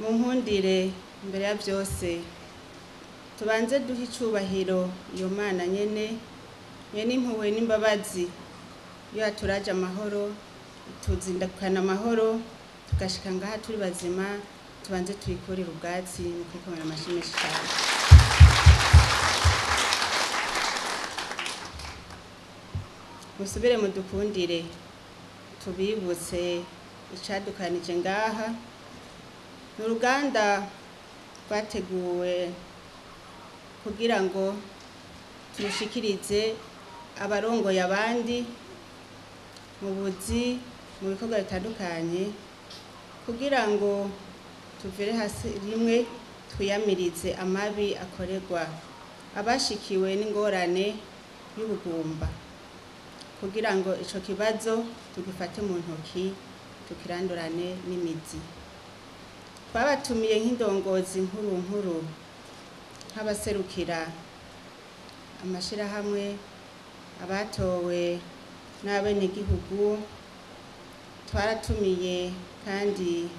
munkundire mbere ya byose tubanze duha icubahiro iyo Mana nyene impuhwe n'imbabazi iyo yaturaje amahoro tuzindukana amahoro tugashika ngaha turi bazima tubanze tuyikorera ubwatsi mu kwikomera amashyi menshi cyane. Musubire mudukundire tubibutse icadukanije ngaha n'uruganda rwateguwe kugira ngo turushikirize abarongoye abandi mu buzi mu bikorwa bitandukanye kugira ngo tuvire hasi rimwe twiyamirize amabi akorerwa abashikiwe n'ingorane y'ubugumba kugira ngo ico kibazo tugifate mu ntoki tukirandurane n'imizi. Twabatumiye nk'indongozi nkuru nk'abaserukira amashirahamwe abatowe n'abenegihugu, twaratumiye kandi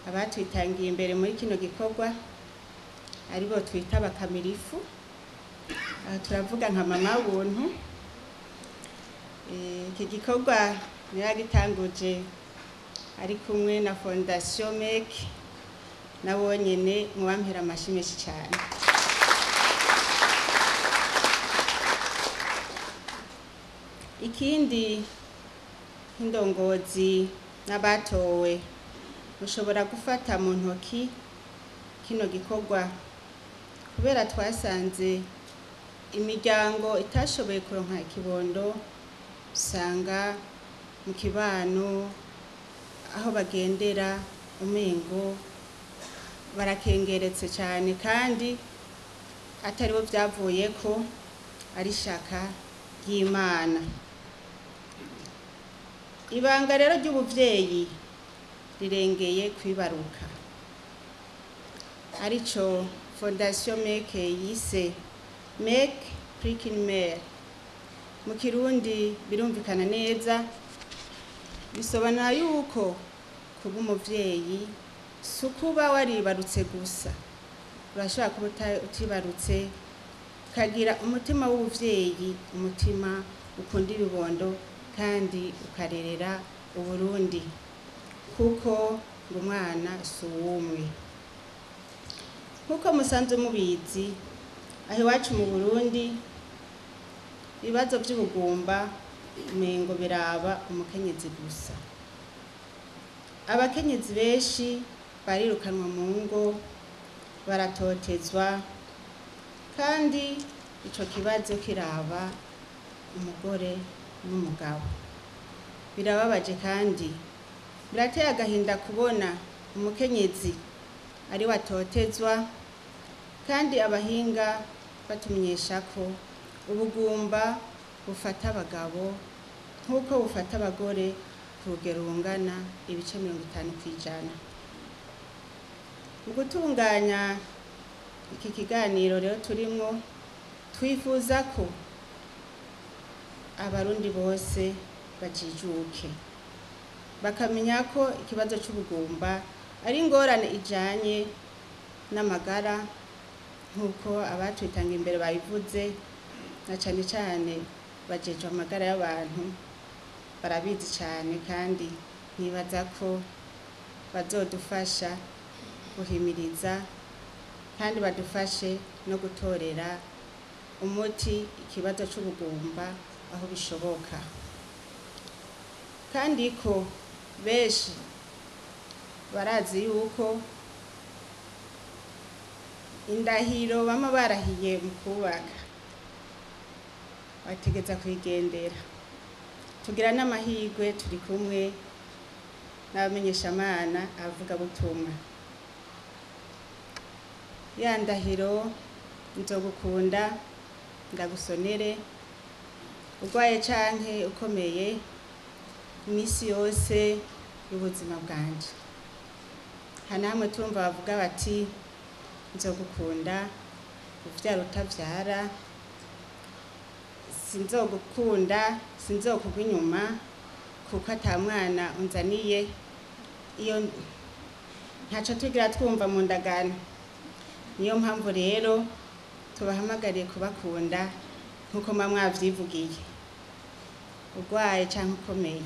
abatwitangiye imbere muri kino gikorwa aribo twita abakamirifu, turavuga nka mama buntu. Iki gikorwa yaragitanguje ari kumwe na Fondation MEC nabo nyene mubampera amashyi menshi cyane. Ikindi indongozi n'abatowe mushobora gufata mu ntoki kino gikorwa kubera twasanze imiryango itashoboye kuronka ikibondo usanga mu kibano aho bagendera umengo barakengeretse cyane kandi atari bo byavuye ko ari shaka ry'Imana. Ibanga rero ry'ubuvyeyi rirengeye kwibaruka arico Fondation MEC yise MEC Prikinmer. Mu Kirundi birumvikana neza bisobanura yuko kuba umuvyeyi sukuba waribarutse gusa, urashobora kuba utibarutse ukagira umutima w'ubuvyeyi, umutima ukunda ibibondo kandi ukarerera Uburundi kuko ngo umwana si uwumwe. Nkuko musanzwe mubizi aho iwacu mu Burundi ibibazo by'ubugumba umengo biraba umukenyezi gusa. Abakenyezi benshi barirukanwa mu ngo baratotezwa kandi ico kibazo kiraba umugore n'umugabo. Birababaje kandi birateye agahinda kubona umukenyezi ari watotezwa kandi abahinga batumenyesha ko ubugumba bufata abagabo nk'uko bufata abagore ku rugero rungana ibice 50%. Mu gutunganya iki kiganiro rero turimwo twifuza ko abarundi bose bajijuke bakamenya ko ikibazo cy'ubugumba ari ingorane ijanye n'amagara nk'uko abatwitanga imbere bayivuze, na cyane cyane bajeje amagara y'abantu barabizi cyane kandi nibaza ko bazodufasha guhimiriza kandi badufashe no gutorera umuti ikibazo cy'ubugumba aho bishoboka. Kandi ko benshi barazi yuko indahiro bama barahiye mu kubaka bategeza kwigendera. Tugira n'amahirwe turi kumwe n'abamenyeshamana avuga butumwa. Ya ndahiro nzogukunda ndagusonere urwaye canke ukomeye imisi yose y'ubuzima bwanje. Hanamwe tumva bavuga bati nzogukunda uvyara utavyara, sinzogukunda sinzokugwa inyuma kuko ata mwana unzaniye iyo ntaco tugira twumva mu ndagano. Niyo mpamvu rero tubahamagariye kubakunda nkuko mwavyivugiye, urwaye canke ukomeye.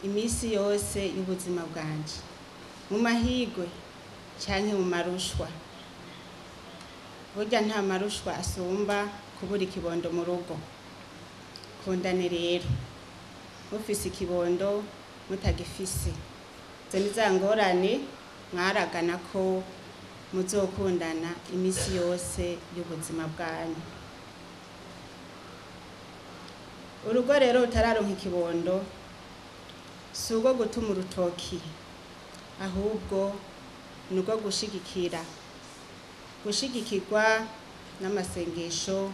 Imisi yose y'ubuzima bwanje, mu mahigwe canke mu marushwa, burya nta marushwa asumba kubura ikibondo mu rugo. Kundane rero, mufise ikibondo mutagifise, izo ni za ngorane mwaragana ko muzokundana imisi yose y'ubuzima bwanyu. Urugo rero rutararonka ikibondo si urwo gutuma urutoki, ahubwo ni urwo gushigikirwa n'amasengesho,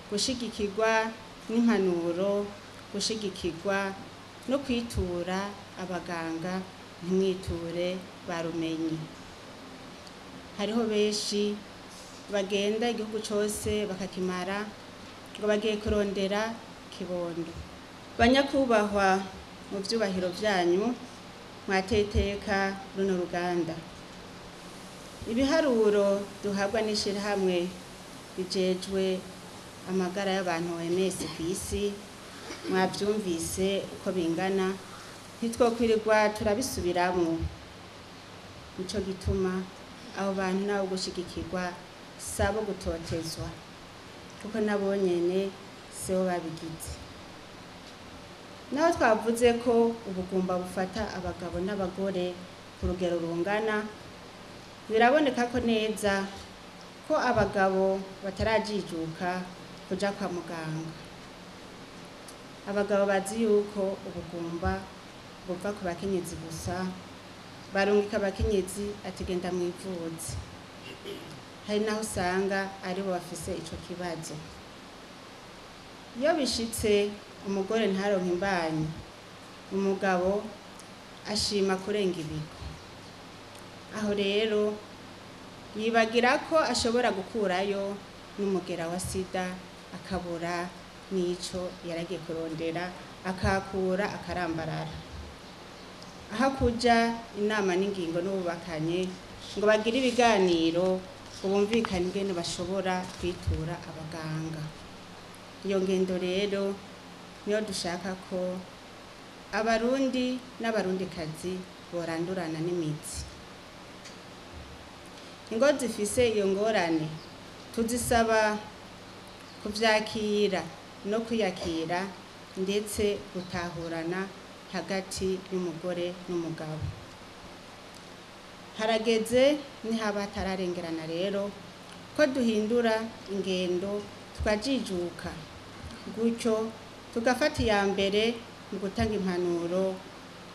gushigikirwa n'impanuro, gushigikirwa no kwitura abaganga, ntimwiture barumenyi. Hariho benshi bagenda igihugu cose bakakimara ngo bagiye kurondera kibondo. Banyakubahwa, mu vyubahiro vyanyu mwateteka runo ruganda. Ibiharuro duhabwa n'ishirahamwe bijejwe amagara y'abantu OMS kw'isi, mwavyumvise uko bingana, ntitwokwirirwa turabisubiramwo. Nico gituma abo bantu nabo gushigikirwa, sabo gutotezwa, kuko nabo nyene sibo babigize. Naho twavuze ko ubugumba bufata abagabo n'abagore ku rugero rungana, biraboneka ko neza ko abagabo batarajijuka kuja kwa muganga. Abagabo bazi yuko ubugumba buva ku bakenyezi gusa, barungika abakenyezi ati genda mwivuze. Hari naho usanga aribo bafise ico kibazo. Iyo bishitse umugore ntaronke imbanyi, umugabo ashima kurenga ibigo. Aho rero yibagira ko ashobora gukurayo n'umugera wa sida, akabura n'ico yaragiye kurondera, akakura akarambarara. Aha kuja inama n'ingingo n'ububakanye ngo bagire ibiganiro, ngo bumvikane ingene bashobora kwitura abaganga. Iyo ngendo rero niyo dushaka ko abarundi n'abarundikazi borandurana n'imizi. Ingo zifise iyo ngorane tuzisaba kuvyakira no kwiyakira, ndetse gutahurana hagati y'umugore n'umugabo. Harageze nihaba hatararengerana rero ko duhindura ingendo, tukajijuka, gutyo tugafata iya mbere mu gutanga impanuro,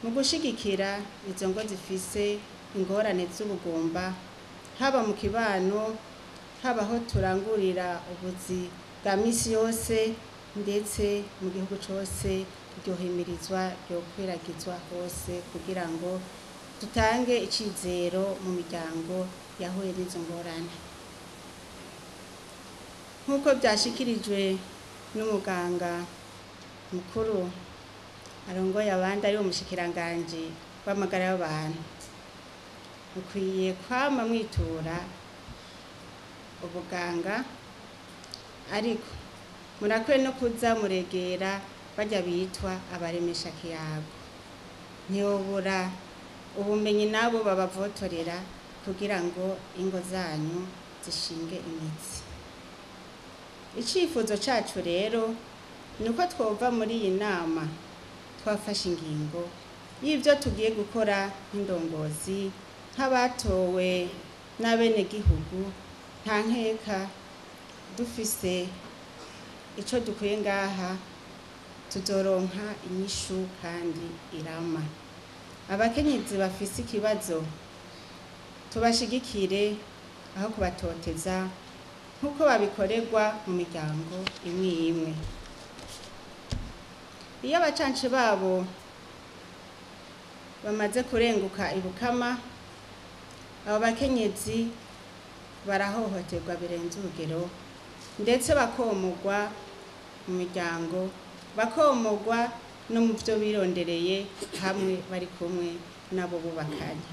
mu gushigikira izo ngo zifise ingorane z'ubugumba, haba mu kibano, haba aho turangurira ubuzi bwa misi yose, ndetse mu gihugu cose ryohimirizwa, ryokwiragizwa hose, kugira ngo dutange icizero mu miryango yahuye n'izo ngorane. Nk'uko vyashikirijwe n'umuganga mukuru arongoye abandi, ari umushikiranganji w'amagara y'abantu, mukwiye kwama mwitura ubuganga, ariko murakwiye no kuza muregera barya bitwa abaremesha kiyago. Ntiyobura ubumenyi nabo babavotorera kugira ngo ingo zanyu zishinge imizi. Icifuzo cacu rero nuko twova muri iyi nama twafashe ingingo y'ivyo tugiye gukora nk'indongozi, nk'abatowe n'abenegihugu. Nta nkeka dufise ico dukwiye ngaha, tuzoronka inyishu kandi irama. Abakenyezi bafise ikibazo tubashigikire aho kubatoteza nk'uko babikorerwa mu miryango imwe imwe. Iyo abacanci babo bamaze kurenguka ibukama, abo bakenyezi barahohoterwa birenze urugero, ndetse bakomogwa mu miryango, bakomogwa no mu vyo birondereye hamwe bari kumwe nabo bubakanye.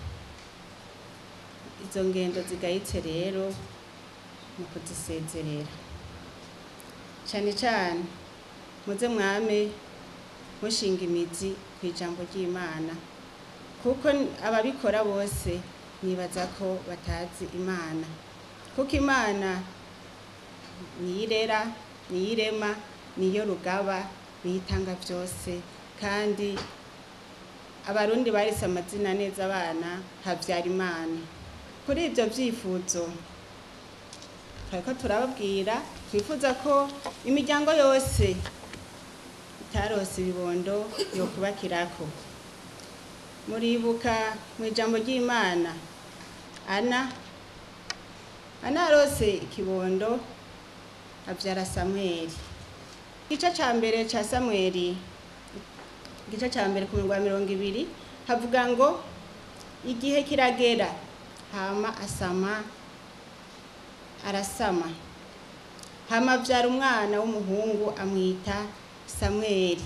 Izo ngendo zigayitse rero mu kuzisezerera. Cyane cyane muze mwame mushinga imizi ku ijambo ry'Imana, kuko ababikora bose nibaza ko batazi Imana, kuko Imana niyirera, niyirema, niyo rugaba, niyitanga byose. Kandi abarundi barise amazina neza abana Habyarimana. Kuri ibyo byifuzo twako turababwira, twifuza ko imiryango yose itarose ibibondo yo kubakirako. Muribuka mu ijambo ry'Imana Ana arose ikibondo abyara Samweli. Igice ca mbere ca Samweli, igice ca mbere ku mirongo ya 20 havuga ngo igihe kiragera hama arasama, hama abyara umwana w'umuhungu amwita Samweli,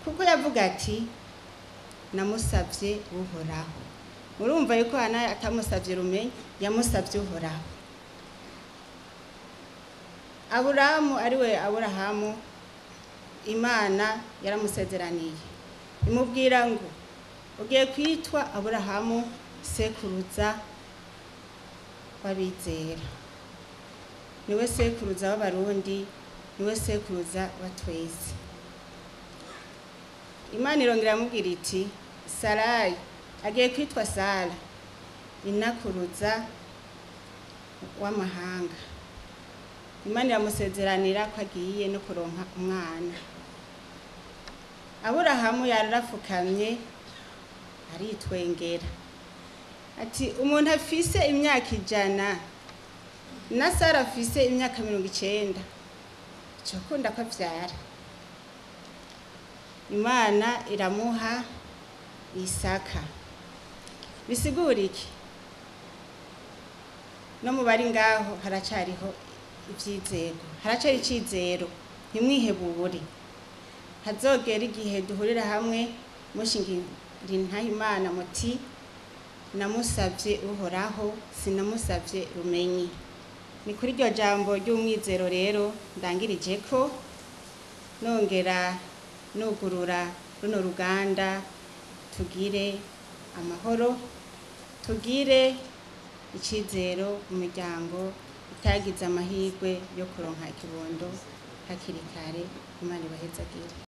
kuko yavuga ati namusabye Uhoraho. Murumva yuko Ana atamusabye rumenyi, yamusabye Uhoraho. Aburahamu ariwe Aburahamu, Imana yaramusezeraniye imubwira ngo ugiye kwitwa Aburahamu, sekuruza w'abizera. Niwe sekuruza w'abarundi, niwe sekuruza wa twese. Imana irongera amubwira iti Sarayi agiye kwitwa Sara, inakuruza w'amahanga. Imana iramusezeranira ko agiye no kuronka umwana. Aburahamu yararafukamye aritwengera ati umuntu afise imyaka 100 na Sara afise imyaka 90, cyokunda ko avyara. Imana iramuha Isaka. Bisigura iki? No mu bari ngaho haracariho ivyizego, haracari icizero, ntimwihebure. Hazogera igihe duhurira hamwe mushingira intahe Imana muti namusabye Uhoraho, sinamusabye rumenyi. Ni kuri iryo jambo ry'umwizero rero ndangirije ko nongera nugurura runo ruganda. Tugire amahoro, tugire icizero mu miryango itagize amahirwe yo kuronka ikibondo hakiri kare. Imana ibahezagire.